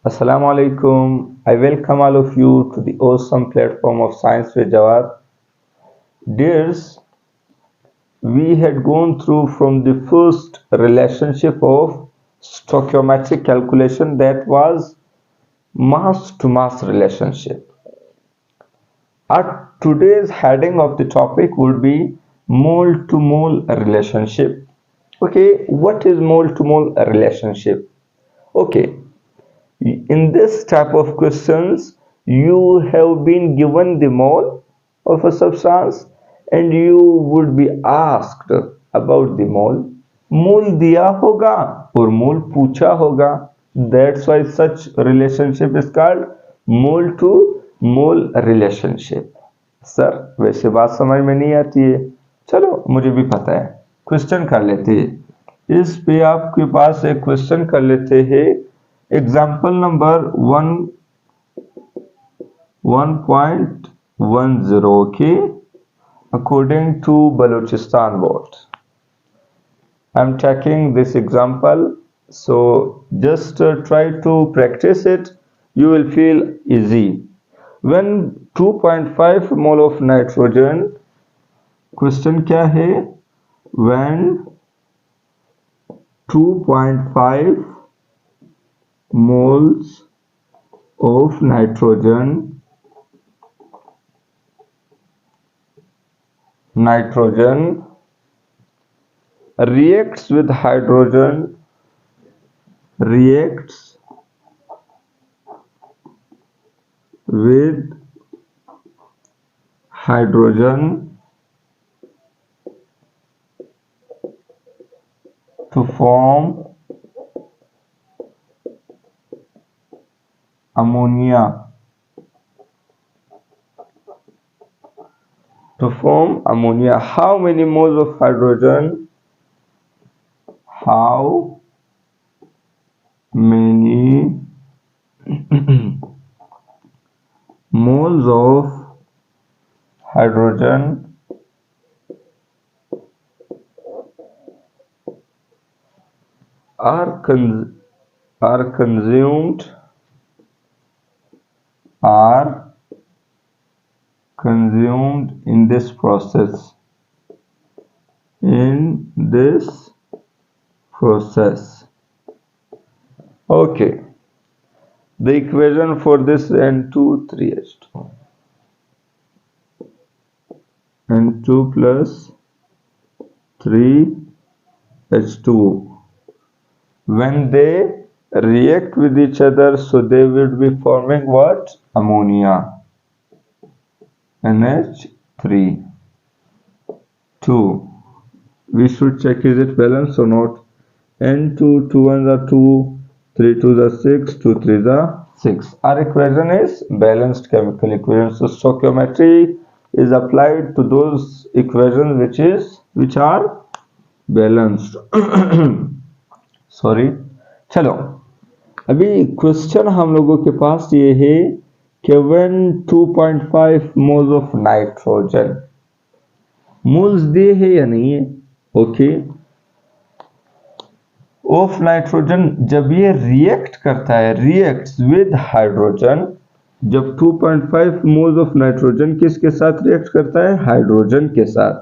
Assalamu alaikum. I welcome all of you to the awesome platform of Science with Jawad. Dears, we had gone through from the first relationship of stoichiometric calculation, that was mass to mass relationship. Our today's heading of the topic would be mole to mole relationship. Okay, what is mole to mole relationship? Okay, in this type of questions, you have been given the mole of a substance and you would be asked about the mole. मोल दिया होगा और मोल पूछा होगा. That's why such relationship is called mole to mole relationship. Sir वैसे बात समझ में नहीं आती है. चलो मुझे भी पता है, क्वेश्चन कर लेते हैं. इस पे आपके पास एक क्वेश्चन कर लेते हैं. Example number 1.10, okay, according to Balochistan board. I'm taking this example, so just try to practice it. You will feel easy. When 2.5 mole of nitrogen, question क्या है? When 2.5 moles of nitrogen reacts with hydrogen to form ammonia. How many moles of hydrogen? How many moles of hydrogen are consumed in this process? Okay, the equation for this N2 3H2 N2 plus 3H2O. When they react with each other, so they will be forming what? Ammonia. NH3 2. We should check is it balanced or not. N2 2 1s are 2, 3 2s are 6, 2 3s are 6. Our equation is balanced chemical equation. So stoichiometry is applied to those equations which are balanced. Sorry. चलो अभी question हम लोगों के पास ये है कि when 2.5 moles of nitrogen, moles दिए है या नहीं है? ओके, ऑफ नाइट्रोजन जब ये रिएक्ट करता है, रिएक्ट्स विद हाइड्रोजन. जब 2.5 मोल्स ऑफ नाइट्रोजन किसके साथ रिएक्ट करता है? हाइड्रोजन के साथ.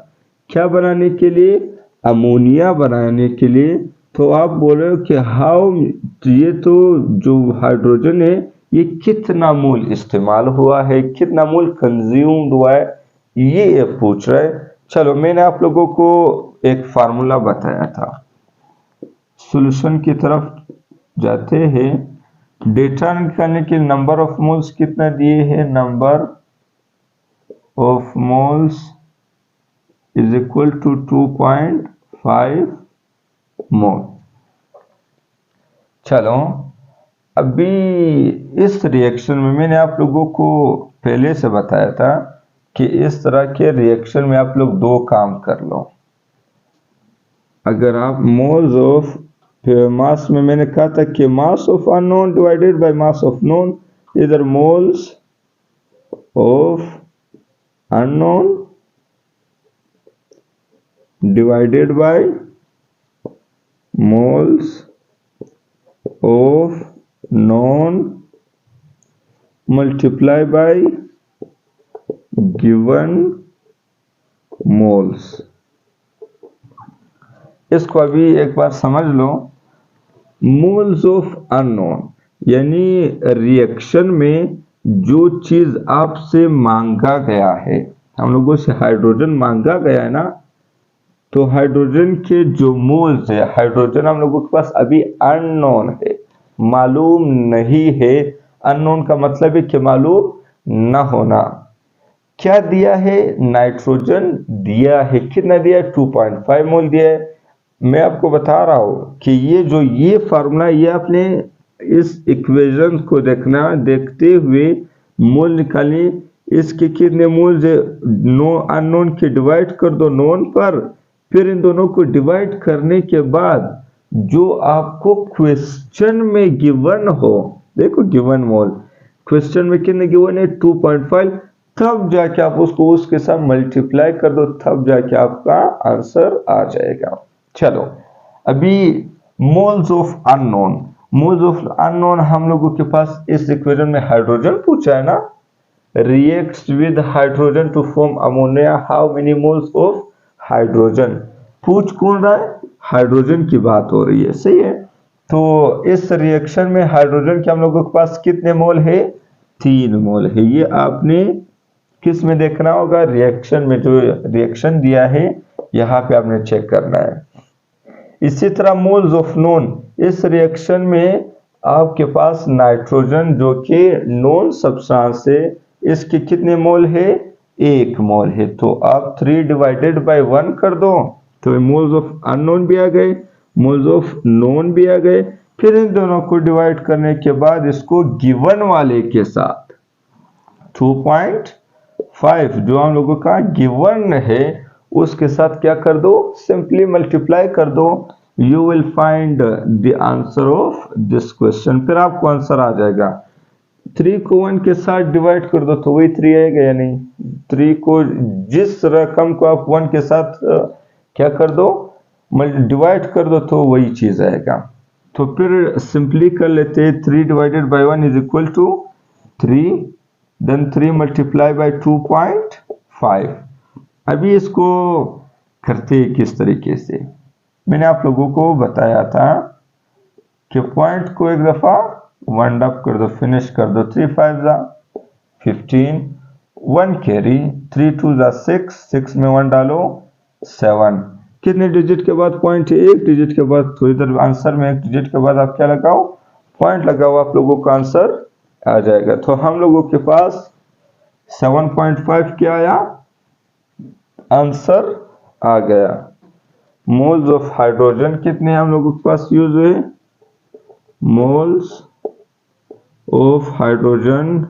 क्या बनाने के लिए? अमोनिया बनाने के लिए. तो आप बोल रहे हो कि हाउ, ये तो जो हाइड्रोजन है ये कितना मोल इस्तेमाल हुआ है, कितना मोल कंज्यूम्ड हुआ है, ये पूछ रहा है. चलो मैंने आप लोगों को एक फार्मूला बताया था. सॉल्यूशन की तरफ जाते हैं. डेटा निकालने के नंबर ऑफ मोल्स कितना दिए हैं? Number of moles is equal to 2.5 mole. चलो अभी इस रिएक्शन में मैंने आप लोगों को पहले से बताया था कि इस तरह के रिएक्शन में आप लोग दो काम कर लो. अगर आप मोल्स ऑफ मास में मैंने कहा था कि mass of unknown divided by mass of known, इधर moles of unknown divided by moles of known multiply by given moles। इसको अभी एक बार समझ लो। मोल्स ऑफ अननोन यानी रिएक्शन में जो चीज आपसे मांगा गया है, हम लोगों से हाइड्रोजन मांगा गया है ना, तो हाइड्रोजन के जो मोल्स है, हाइड्रोजन हम लोगों के पास अभी अननोन है, मालूम नहीं है। अननोन का मतलब है कि मालूम न होना। क्या दिया है? नाइट्रोजन दिया है। कितना दिया है? 2.5 मोल दिया है। मैं आपको बता रहा हूं कि ये फार्मूला, ये आपने इस इक्वेशन को देखते हुए मोल निकालिए। इसके कितने मोल्स है? नो अननोन के डिवाइड कर दो नोन पर, फिर इन दोनों को डिवाइड करने के बाद जो आपको क्वेश्चन में गिवन हो, देखो गिवन मोल क्वेश्चन में कितने गिवन है? 2.5, तब जाके आप उसको उसके साथ मल्टीप्लाई कर दो, तब जाके आपका आंसर आ जाएगा। चलो अभी moles of unknown, moles of unknown हम लोगों के पास इस इक्वेशन में हाइड्रोजन पूछा है ना, reacts with hydrogen to form ammonia, how many moles of hydrogen। पूछ कौन रहा है? हाइड्रोजन की बात हो रही है, सही है। तो इस रिएक्शन में हाइड्रोजन के हम लोगों के पास कितने मोल है? 3 मोल है। ये आपने किस में देखना होगा? रिएक्शन में, जो रिएक्शन दिया है यहाँ पे आपने चेक करना है। इसी तरह मोल्स ऑफ नोन, इस रिएक्शन में आपके पास नाइट्रोजन जो कि नॉन सब्सटेंस है, इसके कितने मोल है? 1 मोल है। तो आप 3 डिवाइडेड बाय 1 कर दो, तो मोल्स ऑफ अननोन भी आ गए, मोल्स ऑफ नोन भी आ गए। फिर इन दोनों को डिवाइड करने के बाद इसको गिवन वाले के साथ 2.5 जो हम लोगों का गिवन है उसके साथ क्या कर दो? सिंपली मल्टीप्लाई कर दो। You will find the answer of this question. फिर आपको आंसर आ जाएगा। 3 को 1 के साथ डिवाइड कर दो तो वही 3 आएगा या नहीं? 3 को, जिस रकम को आप 1 के साथ क्या कर दो? डिवाइड कर दो तो वही चीज आएगा। तो फिर सिंपली कर लेते हैं। 3 divided by 1 is equal to 3, then 3 multiply by 2.5। अभी इसको करते हैं किस तरीके से? मैंने आप लोगों को बताया था कि पॉइंट को एक दफा वन अप कर दो, फिनिश कर दो। 3 5 जा 15, 1 कैरी, 3 2 जा 6, 6 में 1 डालो 7। कितने डिजिट के बाद पॉइंट है? 1 डिजिट के बाद। तो इधर आंसर में 1 डिजिट के बाद आप क्या लगाओ? पॉइंट लगाओ, आप लोगों का आंसर आ जाएगा। तो हम लोगों के पास 7.5 क्या आया? आंसर आ गया। मोल्स ऑफ हाइड्रोजन कितने हम लोगों के पास यूज हुए? Moles of hydrogen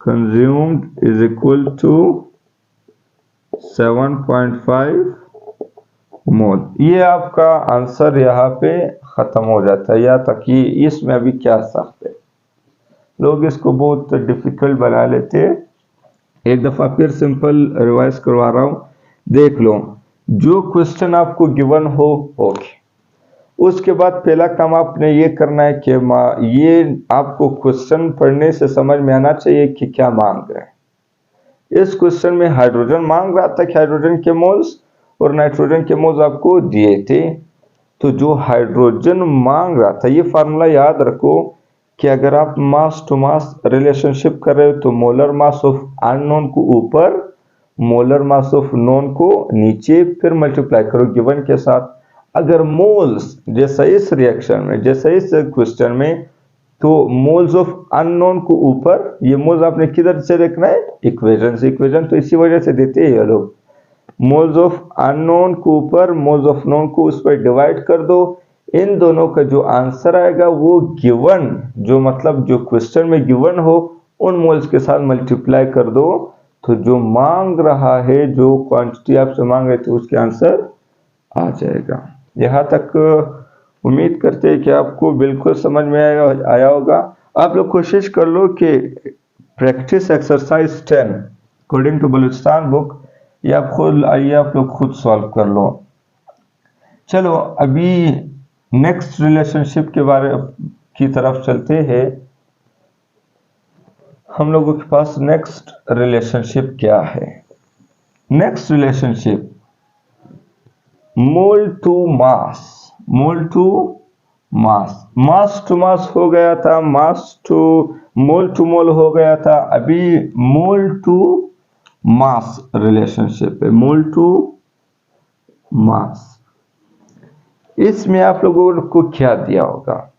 consumed is equal to 7.5 मोल। ये आपका आंसर यहाँ पे खत्म हो जाता है। या तक कि इसमें अभी क्या सकते, लोग इसको बहुत डिफिकल्ट बना लेते हैं। एक दफा फिर सिंपल रिवाइज करवा रहा हूं, देख लो। जो क्वेश्चन आपको गिवन हो, ओके, उसके बाद पहला काम आपने ये करना है कि ये आपको क्वेश्चन पढ़ने से समझ में आना चाहिए कि क्या मांग रहे हैं। इस क्वेश्चन में हाइड्रोजन मांग रहा था कि हाइड्रोजन के मोल्स और नाइट्रोजन के मोल्स आपको दिए थे। तो जो हाइड्रोजन मांग रहा था, ये फार्मूला याद रखो कि अगर आप मास टू मास रिलेशनशिप कर रहे हो तो मोलर मास ऑफ अननोन को ऊपर, मोलर मास ऑफ नोन को नीचे, फिर मल्टीप्लाई करो गिवन के साथ। अगर मोल्स, जैसा इस रिएक्शन में, जैसा इस क्वेश्चन में, तो मोल्स ऑफ अननोन को ऊपर, ये मोल्स आपने किधर से देखना है? इक्वेशन से। इक्वेशन तो इसी वजह से देते हैं ये लोग। मोल्स ऑफ अननोन को ऊपर, मोल्स ऑफ नोन को उस पर डिवाइड कर दो। इन दोनों का जो आंसर आएगा वो गिवन, जो मतलब जो क्वेश्चन में गिवन हो, उन मोल्स के साथ मल्टीप्लाई कर दो। तो जो मांग रहा है, जो क्वांटिटी आपसे मांग रहे थे, उसके आंसर आ जाएगा। यहाँ तक उम्मीद करते हैं कि आपको बिल्कुल समझ में आया होगा। आप लोग कोशिश कर लो कि practice exercise 10 according to Balochistan book, ये आप खुद आइए, आप लोग खुद सॉल्व कर लो। चलो अभी नेक्स्ट रिलेशनशिप के बारे की तरफ चलते हैं। हम लोगों के पास नेक्स्ट रिलेशनशिप क्या है? Next relationship mole to mass. Mole to mass, mass to mass हो गया था, मास टू मोल हो गया था। अभी मोल टू मास रिलेशनशिप है, मोल टू मास। इसमें आप लोगों को क्या दिया होगा?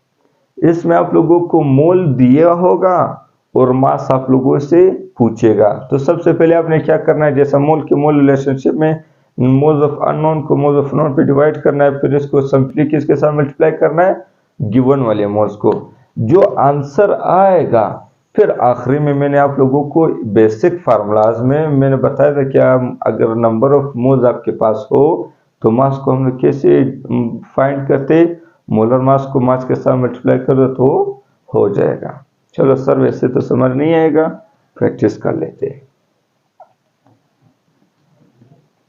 इसमें आप लोगों को मोल दिया होगा और मास आप लोगों से पूछेगा। तो सबसे पहले आपने क्या करना है, जैसा मोल के मोल रिलेशनशिप में मोल्स ऑफ अननोन को मोल्स ऑफ नोन पे डिवाइड करना है, फिर इसको सिंपली किसके साथ मल्टीप्लाई करना है? गिवन वाले मोल्स को। जो आंसर आएगा फिर आखिरी में मैंने आप लोगों को बेसिक फार्मूलाज में मैंने बताया था क्या, अगर नंबर ऑफ मोल्स आपके पास हो तो मास को हम लोग कैसे फाइंड करते? मोलर मास को मास के साथ मल्टीप्लाई कर दो तो हो जाएगा। चलो सर वैसे तो समझ नहीं आएगा, प्रैक्टिस कर लेते हैं।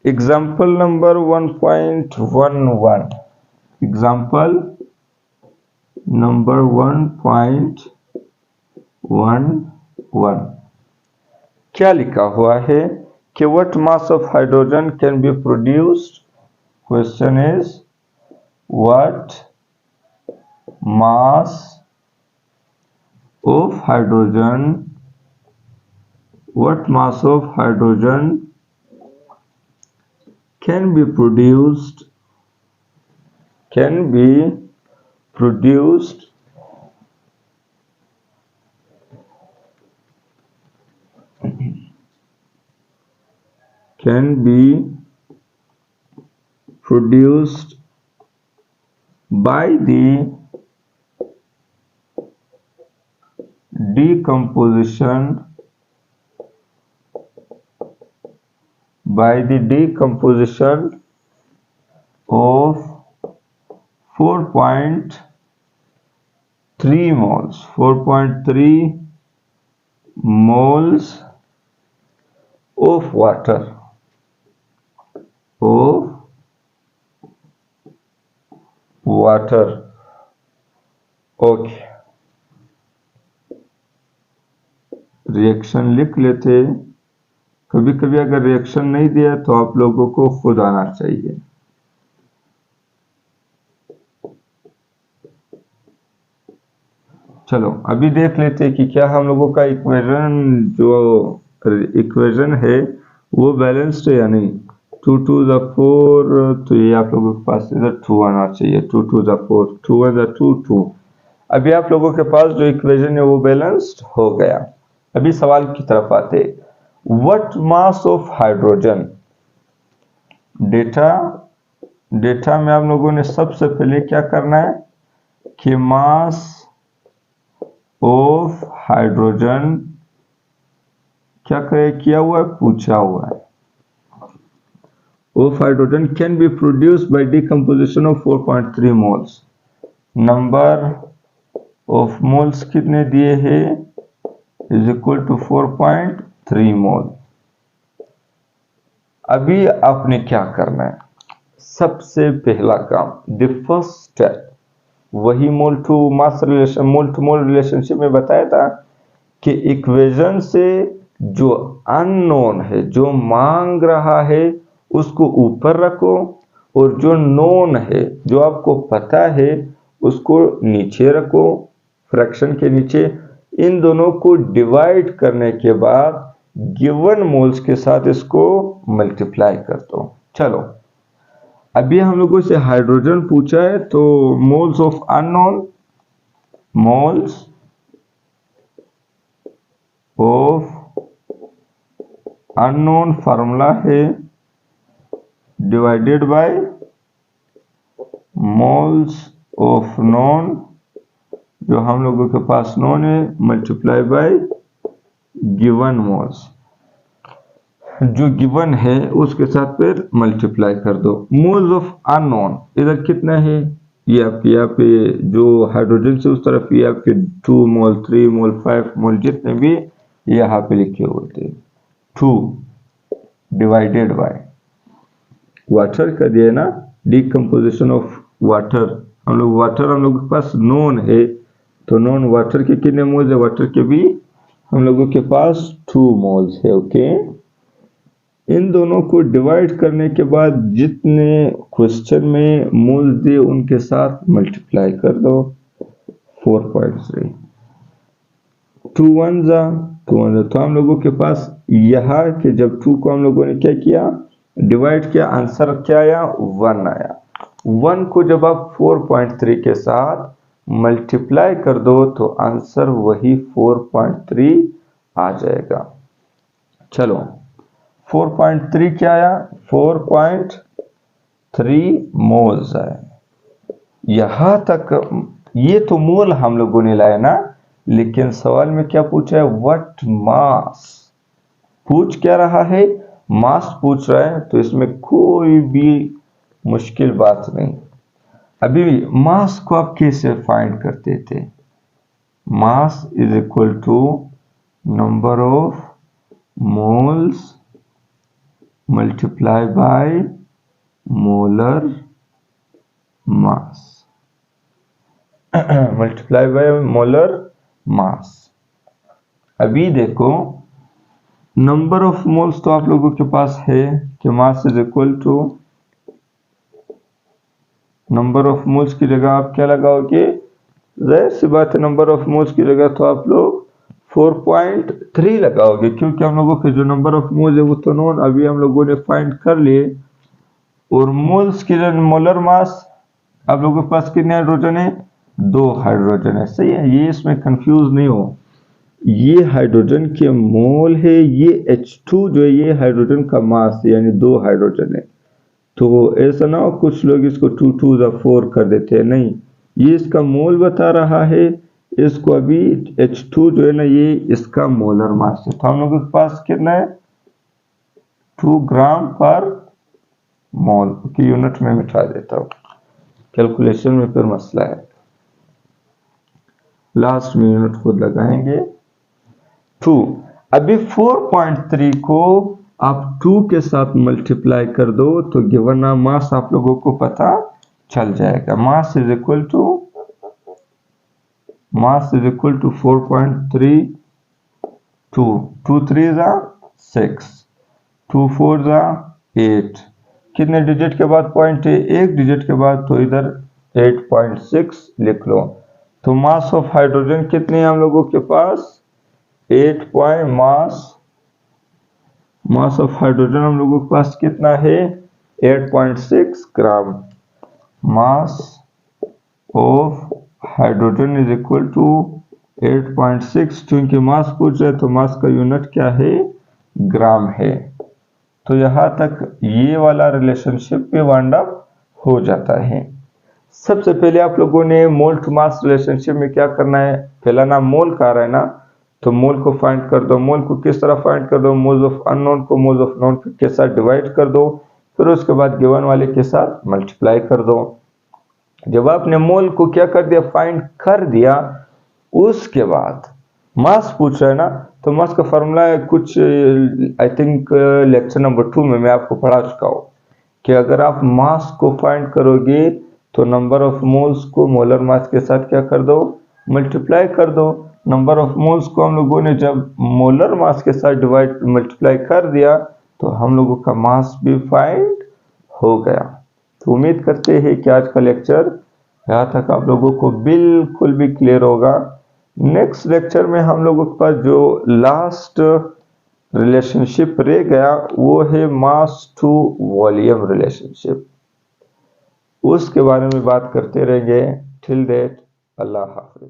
Example number 1.11। एग्जाम्पल नंबर 1.11 क्या लिखा हुआ है कि what mass of hydrogen can be produced? Question is what mass of hydrogen, what mass of hydrogen can be produced can be produced by the decomposition of 4.3 moles of water okay. Reaction लिख लेते। कभी कभी अगर reaction नहीं दिया तो आप लोगों को खुद आना चाहिए। चलो अभी देख लेते हैं कि क्या हम लोगों का इक्वेशन है वो बैलेंस्ड है या नहीं। 2 to the 4, तो ये आप लोगों के पास इधर 2 आना चाहिए। 2 to the 4, 2 1 the 2 2। अभी आप लोगों के पास जो इक्वेशन है वो बैलेंस्ड हो गया। अभी सवाल की तरफ आते। What mass of hydrogen? Data में आप लोगों ने सबसे पहले क्या करना है कि मास ऑफ हाइड्रोजन क्या किया हुआ है, पूछा हुआ है। Of hydrogen can be produced by decomposition of 4.3 moles. Number of moles कितने दिए हैं? इज इक्वल टू 4.3 मोल। अभी आपने क्या करना है? सबसे पहला काम, द फर्स्ट स्टेप, वही mole to mass relation, mole to mole relationship में बताया था कि इक्वेशन से जो अननोन है, जो मांग रहा है, उसको ऊपर रखो और जो नोन है, जो आपको पता है, उसको नीचे रखो, फ्रैक्शन के नीचे। इन दोनों को डिवाइड करने के बाद गिवन मोल्स के साथ इसको मल्टीप्लाई कर दो। चलो अभी हम लोगों से हाइड्रोजन पूछा है तो moles of unknown, moles of unknown formula है divided by moles of known, जो हम लोगों के पास नोन है, मल्टीप्लाई बाय गिवन मोल्स। जो गिवन है उसके साथ फिर मल्टीप्लाई कर दो। मोल्स ऑफ अननोन इधर कितना है? ये आपके यहाँ पे जो हाइड्रोजन से उस तरफ ये आपके 2 मोल 3 मोल 5 मोल जितने भी यहाँ पे लिखे होते हैं। 2 डिवाइडेड बाय वाटर का दिया ना, डिकम्पोजिशन ऑफ वाटर, हम लोग के पास नॉन है, तो नॉन वाटर के कितने मोल्स है, वाटर के भी हम लोगों के पास 2 मोल्स है। ओके, इन दोनों को डिवाइड करने के बाद जितने क्वेश्चन में मोल्स दिए उनके साथ मल्टीप्लाई कर दो, 4.3, 2 1 जा 2 1 जा, तो हम लोगों के पास यहाँ के जब 2 को हम लोगों ने क्या किया, डिवाइड किया, आंसर क्या आया, 1 आया। 1 को जब आप 4.3 के साथ मल्टीप्लाई कर दो तो आंसर वही 4.3 आ जाएगा। चलो 4.3 क्या आया, 4.3 मोल्स आए। यहां तक ये तो मोल हम लोगों ने लाया ना, लेकिन सवाल में क्या पूछा है, व्हाट मास पूछ क्या रहा है, मास पूछ रहा है, तो इसमें कोई भी मुश्किल बात नहीं। अभी मास को आप कैसे फाइंड करते थे, mass is equal to number of moles multiply by molar mass, multiply by molar mass. अभी देखो नंबर ऑफ मोल्स तो आप लोगों के पास है कि mass is equal to number of moles की जगह आप क्या लगाओगे, जाहिर सी बात है नंबर ऑफ मोल्स की जगह तो आप लोग 4.3 लगाओगे, क्योंकि हम लोगों के जो नंबर ऑफ मोल्स है वो तो नॉन अभी हम लोगों ने फाइंड कर लिए। और मोल्स की जो मोलर मास आप लोगों के पास कितने हाइड्रोजन है, 2 हाइड्रोजन है, सही है, ये इसमें कंफ्यूज नहीं हो, ये हाइड्रोजन के मोल है, ये H2 जो है ये हाइड्रोजन का मास है, यानी 2 हाइड्रोजन है। तो ऐसा ना हो कुछ लोग इसको 2 2 जा 4 कर देते हैं, नहीं, ये इसका मोल बता रहा है, इसको अभी H2 जो है ना ये इसका मोलर मास है। तो हम लोगों के पास कितना है, 2 ग्राम पर मोल की यूनिट में मिटा देता हूँ, कैलकुलेशन में फिर मसला है, लास्ट में यूनिट खुद लगाएंगे 2। अभी 4.3 को आप 2 के साथ मल्टीप्लाई कर दो तो गिवन मास आप लोगों को पता चल जाएगा, मास इज इक्वल टू 4.3, 2 3 जा 6, 2 4 जा 8, कितने डिजिट के बाद पॉइंट है, एक डिजिट के बाद, तो इधर 8.6 लिख लो। तो मास ऑफ हाइड्रोजन कितने हैं हम लोगों के पास, 8 मास ऑफ हाइड्रोजन हम लोगों के पास कितना है, 8.6 gram. Mass of hydrogen is equal to 8.6, क्योंकि मास पूछ रहे तो मास का यूनिट क्या है, ग्राम है। तो यहां तक ये वाला रिलेशनशिप भी वाइंड अप हो जाता है। सबसे पहले आप लोगों ने मोल टू मास रिलेशनशिप में क्या करना है, पहला नाम मोल का आ रहा है ना, तो मोल को फाइंड कर दो। मोल को किस तरह फाइंड कर दो, मोल्स ऑफ अननोन को मोल्स ऑफ नोन के साथ डिवाइड कर दो, फिर उसके बाद गिवन वाले के साथ मल्टीप्लाई कर दो। जब आपने मोल को क्या कर दिया, फाइंड कर दिया, उसके बाद मास पूछ रहा है ना, तो मास का फॉर्मूला है कुछ आई थिंक लेक्चर नंबर 2 में मैं आपको पढ़ा चुका हूँ कि अगर आप मास को फाइंड करोगे तो नंबर ऑफ मोल्स को मोलर मास के साथ क्या कर दो, मल्टीप्लाई कर दो। नंबर ऑफ मोल्स को हम लोगों ने जब मोलर मास के साथ डिवाइड मल्टीप्लाई कर दिया तो हम लोगों का मास भी फाइंड हो गया। तो उम्मीद करते हैं कि आज का लेक्चर यहाँ तक आप लोगों को बिल्कुल भी क्लियर होगा। नेक्स्ट लेक्चर में हम लोगों के पास जो लास्ट रिलेशनशिप रह गया वो है मास टू वॉल्यूम रिलेशनशिप, उसके बारे में बात करते रहेंगे। Till that, Allah Hafiz.